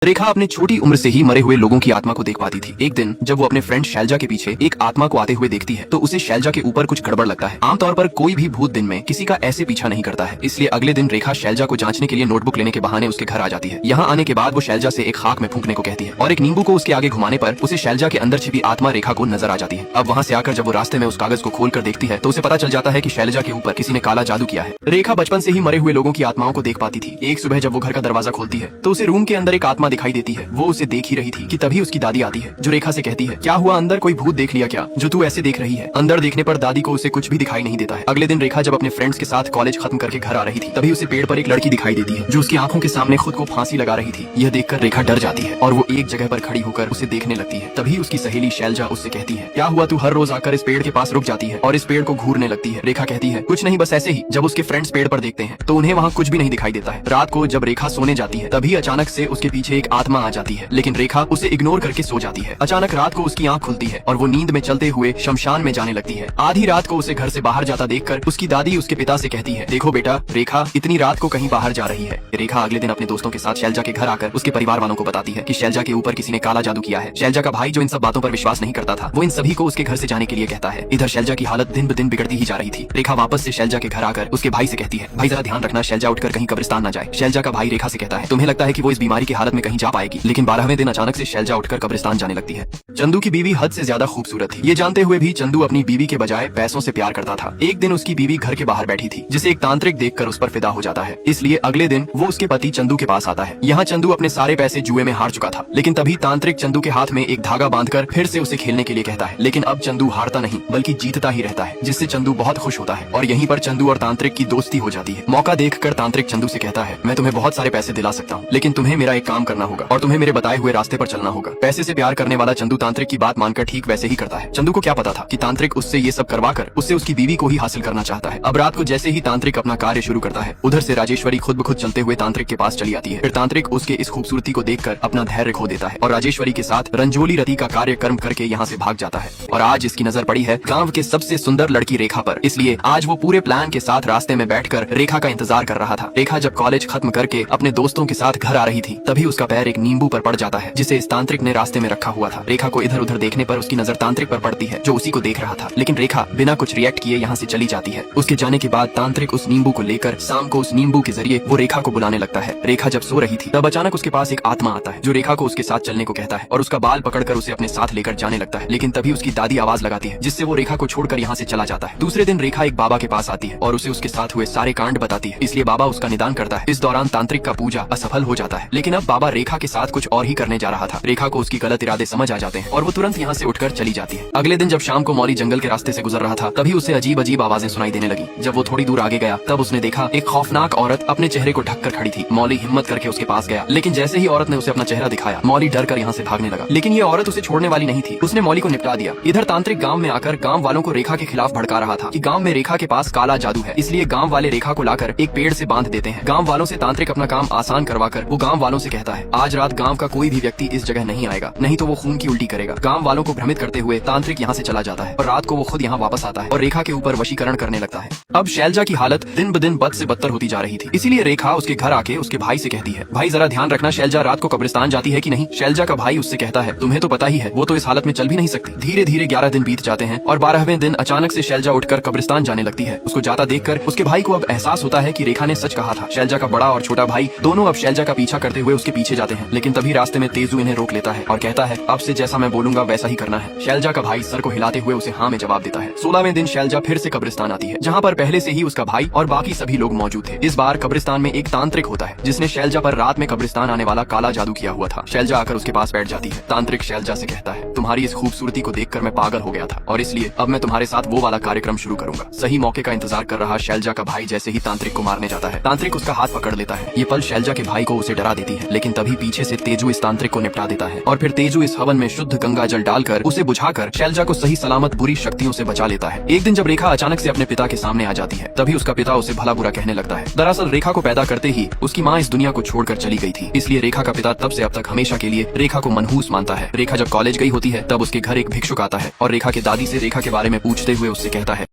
रेखा अपने छोटी उम्र से ही मरे हुए लोगों की आत्मा को देख पाती थी। एक दिन जब वो अपने फ्रेंड शैलजा के पीछे एक आत्मा को आते हुए देखती है तो उसे शैलजा के ऊपर कुछ गड़बड़ लगता है। आमतौर पर कोई भी भूत दिन में किसी का ऐसे पीछा नहीं करता है, इसलिए अगले दिन रेखा शैलजा को जांचने के लिए नोटबुक लेने के बहाने उसके घर आ जाती है। यहाँ आने के बाद वो शैलजा से एक खाक में फूंकने को कहती है और एक नींबू को उसके आगे घुमाने पर उसे शैलजा के अंदर छिपी आत्मा रेखा को नजर आ जाती है। अब वहाँ से आकर जब वो रास्ते में उस कागज को खोल कर देखती है तो उसे पता चल जाता है कि शैलजा के ऊपर किसी ने काला जादू किया है। रेखा बचपन से ही मरे हुए लोगों की आत्माओं को देख पाती थी। एक सुबह जब वो घर का दरवाजा खोलती है तो उसे रूम के अंदर एक आत्मा दिखाई देती है। वो उसे देख ही रही थी कि तभी उसकी दादी आती है जो रेखा से कहती है, क्या हुआ, अंदर कोई भूत देख लिया क्या जो तू ऐसे देख रही है। अंदर देखने पर दादी को उसे कुछ भी दिखाई नहीं देता है। अगले दिन रेखा जब अपने फ्रेंड्स के साथ कॉलेज खत्म करके घर आ रही थी तभी उसे पेड़ पर एक लड़की दिखाई देती है जो उसकी आंखों के सामने खुद को फांसी लगा रही थी। यह देखकर रेखा डर जाती है और वो एक जगह पर खड़ी होकर उसे देखने लगती है। तभी उसकी सहेली शैलजा उससे कहती है, क्या हुआ, तू हर रोज आकर इस पेड़ के पास रुक जाती है और इस पेड़ को घूरने लगती है। रेखा कहती है, कुछ नहीं, बस ऐसे ही। जब उसके फ्रेंड्स पेड़ पर देखते हैं तो उन्हें वहाँ कुछ भी नहीं दिखाई देता है। रात को जब रेखा सोने जाती है तभी अचानक से उसके पीछे एक आत्मा आ जाती है, लेकिन रेखा उसे इग्नोर करके सो जाती है। अचानक रात को उसकी आंख खुलती है और वो नींद में चलते हुए शमशान में जाने लगती है। आधी रात को उसे घर से बाहर जाता देखकर उसकी दादी उसके पिता से कहती है, देखो बेटा, रेखा इतनी रात को कहीं बाहर जा रही है। रेखा अगले दिन अपने दोस्तों के साथ शैलजा के घर आकर उसके परिवार वालों को बताती है कि शैलजा के ऊपर किसी ने काला जादू किया है। शैलजा का भाई जो इन सब बातों पर विश्वास नहीं करता था वो इन सभी को उसके घर से जाने के लिए कहता है। इधर शैलजा की हालत दिन ब दिन बिगड़ती ही जा रही थी। रेखा वापस से शैलजा के घर आकर उसके भाई से कहती है, भाई जरा ध्यान रखना, शैलजा उठकर कहीं कब्रिस्तान न जाए। शैलजा का भाई रेखा से कहता है, तुम्हें लगता है कि वो इस बीमारी की हालत में कहीं जा पाएगी, लेकिन 12वें दिन अचानक से शैलजा उठकर कब्रिस्तान जाने लगती है। चंदू की बीवी हद से ज्यादा खूबसूरत थी। ये जानते हुए भी चंदू अपनी बीवी के बजाय पैसों से प्यार करता था। एक दिन उसकी बीवी घर के बाहर बैठी थी जिसे एक तांत्रिक देखकर उस पर फिदा हो जाता है, इसलिए अगले दिन वो उसके पति चंदू के पास आता है। यहाँ चंदू अपने सारे पैसे जुए में हार चुका था, लेकिन तभी तांत्रिक चंदू के हाथ में एक धागा बांधकर फिर से उसे खेलने के लिए कहता है। लेकिन अब चंदू हारता नहीं बल्कि जीतता ही रहता है, जिससे चंदू बहुत खुश होता है और यहीं पर चंदू और तांत्रिक की दोस्ती हो जाती है। मौका देखकर तांत्रिक चंदू से कहता है, मैं तुम्हें बहुत सारे पैसे दिला सकता हूँ, लेकिन तुम्हें मेरा एक काम करना होगा और तुम्हें मेरे बताए हुए रास्ते पर चलना होगा। पैसे से प्यार करने वाला चंदू तांत्रिक की बात मानकर ठीक वैसे ही करता है। चंदू को क्या पता था कि तांत्रिक उससे ये सब करवाकर उससे उसकी बीवी को ही हासिल करना चाहता है। अब रात को जैसे ही तांत्रिक अपना कार्य शुरू करता है उधर से राजेश्वरी खुद ब खुद चलते हुए तांत्रिक के पास चली आती है। फिर तांत्रिक उसके इस खूबसूरती को देखकर अपना धैर्य खो देता है और राजेश्वरी के साथ रंजोली रति का कार्य कर्म करके यहाँ से भाग जाता है। और आज इसकी नजर पड़ी है गाँव के सबसे सुंदर लड़की रेखा पर, इसलिए आज वो पूरे प्लान के साथ रास्ते में बैठकर रेखा का इंतजार कर रहा था। रेखा जब कॉलेज खत्म करके अपने दोस्तों के साथ घर आ रही थी तभी उसका पैर एक नींबू पर पड़ जाता है जिसे इस तांत्रिक ने रास्ते में रखा हुआ था। रेखा को इधर उधर देखने पर उसकी नजर तांत्रिक पर पड़ती है जो उसी को देख रहा था, लेकिन रेखा बिना कुछ रिएक्ट किए यहाँ से चली जाती है। उसके जाने के बाद तांत्रिक उस नींबू को लेकर शाम को उस नींबू के जरिए वो रेखा को बुलाने लगता है। रेखा जब सो रही थी तब अचानक उसके पास एक आत्मा आता है जो रेखा को उसके साथ चलने को कहता है और उसका बाल पकड़कर उसे अपने साथ लेकर जाने लगता है, लेकिन तभी उसकी दादी आवाज लगाती है जिससे वो रेखा को छोड़कर यहाँ से चला जाता है। दूसरे दिन रेखा एक बाबा के पास आती है और उसे उसके साथ हुए सारे कांड बताती है, इसलिए बाबा उसका निदान करता है। इस दौरान तांत्रिक का पूजा असफल हो जाता है, लेकिन अब बाबा रेखा के साथ कुछ और ही करने जा रहा था। रेखा को उसकी गलत इरादे समझ आ जाते हैं और वो तुरंत यहाँ से उठकर चली जाती है। अगले दिन जब शाम को मौली जंगल के रास्ते से गुजर रहा था तभी उसे अजीब अजीब आवाजें सुनाई देने लगी। जब वो थोड़ी दूर आगे गया तब उसने देखा एक खौफनाक औरत अपने चेहरे को ढककर खड़ी थी। मौली हिम्मत करके उसके पास गया, लेकिन जैसे ही औरत ने उसे अपना चेहरा दिखाया मौली डर कर यहाँ से भागने लगा, लेकिन ये औरत उसे छोड़ने वाली नहीं थी। उसने मौली को निपटा दिया। इधर तांत्रिक गांव में आकर गांव वालों को रेखा के खिलाफ भड़का रहा था कि गांव में रेखा के पास काला जादू है, इसलिए गांव वाले रेखा को लाकर एक पेड़ से बांध देते हैं। गांव वालों से तांत्रिक अपना काम आसान करवाकर वो गांव वालों से कहता है, आज रात गांव का कोई भी व्यक्ति इस जगह नहीं आएगा, नहीं तो वो खून की उल्टी करेगा। गांव वालों को भ्रमित करते हुए तांत्रिक यहाँ से चला जाता है और रात को वो खुद यहाँ वापस आता है और रेखा के ऊपर वशीकरण करने लगता है। अब शैलजा की हालत दिन ब दिन बद से बदतर होती जा रही थी, इसीलिए रेखा उसके घर आके उसके भाई से कहती है, भाई जरा ध्यान रखना, शैलजा रात को कब्रिस्तान जाती है कि नहीं। शैलजा का भाई उससे कहता है, तुम्हें तो पता ही है वो तो इस हालत में चल भी नहीं सकती। धीरे धीरे 11 दिन बीत जाते हैं और 12वें दिन अचानक से शैलजा उठकर कब्रिस्तान जाने लगती है। उसको जाता देखकर उसके भाई को अब एहसास होता है कि रेखा ने सच कहा था। शैलजा का बड़ा और छोटा भाई दोनों अब शैलजा का पीछा करते हुए उसके पीछे जाते हैं, लेकिन तभी रास्ते में तेजू इन्हें रोक लेता है और कहता है, अब से जैसा मैं बोलूंगा वैसा ही करना है। शैलजा का भाई सर को हिलाते हुए उसे हाँ में जवाब देता है। 16वें दिन शैलजा फिर से कब्रिस्तान आती है, जहाँ पर पहले से ही उसका भाई और बाकी सभी लोग मौजूद थे। इस बार कब्रिस्तान में एक तांत्रिक होता है जिसने शैलजा पर रात में कब्रिस्तान आने वाला काला जादू किया हुआ था। शैलजा आकर उसके पास बैठ जाती है। तांत्रिक शैलजा से कहता है, तुम्हारी इस खूबसूरती को देखकर मैं पागल हो गया था और इसलिए अब मैं तुम्हारे साथ वो वाला कार्यक्रम शुरू करूंगा। सही मौके का इंतजार कर रहा शैलजा का भाई जैसे ही तांत्रिक को मारने जाता है तांत्रिक उसका हाथ पकड़ लेता है। ये पल शैलजा के भाई को उसे डरा देती है, लेकिन तभी पीछे से तेजू इस तांत्रिक को निपटा देता है और फिर तेजू इस हवन में शुद्ध गंगा जल डालकर उसे बुझाकर शैलजा को सही सलामत बुरी शक्तियों से बचा लेता है। एक दिन जब रेखा अचानक से अपने पिता के सामने आ जाती है तभी उसका पिता उसे भला बुरा कहने लगता है। दरअसल रेखा को पैदा करते ही उसकी माँ इस दुनिया को छोड़कर चली गई थी, इसलिए रेखा का पिता तब से अब तक हमेशा के लिए रेखा को मनहूस मानता है। रेखा जब कॉलेज गई होती है तब उसके घर एक भिक्षुक आता है और रेखा के दादी से रेखा के बारे में पूछते हुए उससे कहता है,